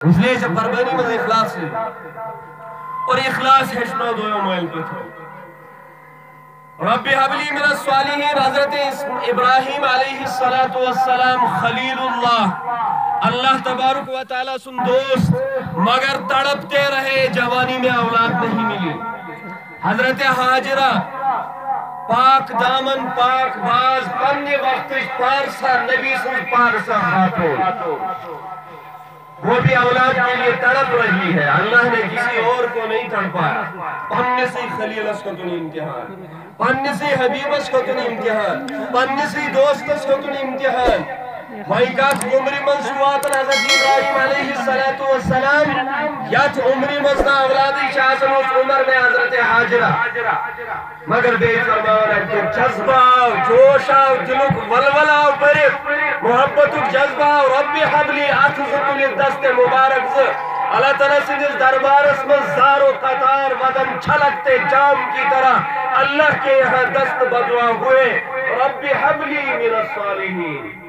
اس لیے جب قربانی میں اخلاص سے اور اخلاص ہیچنو دویو مائل پتھو رب حبلی من الصالحین حضرت ابراہیم علیہ السلام خلیل اللہ تبارک و تعالیٰ سن دوست مگر تڑپتے رہے جوانی میں اولاد نہیں ملی حضرت حاجرہ پاک دامن پاک باز پنی وقت پارسا نبی سن پارسا خاتون وہ بھی اولاد کے لیے تڑپ رہی ہے اللہ نے کسی اور کو نہیں تڑپایا پنی سی خلیل اس کو تنی امتحان پنی سی حبیب اس کو تنی امتحان پنی سی دوست اس کو تنی امتحان مائکات عمری منصوات حضرت ابراہیم علیہ السلام یت عمری مزنا اولادی شاہسن اس عمر میں حضرت حاجرہ مگر بے فرمان ہے کہ جذبہ جوشہ دلک ولولہ برک محبت جذبہ رب حبلی اتزتلی دست مبارک سے اللہ تعالیٰ سندس دربار اس میں زار و قطار بدن چھلکتے جام کی طرح اللہ کے یہاں دست بدعا ہوئے رب حبلی من الصالحین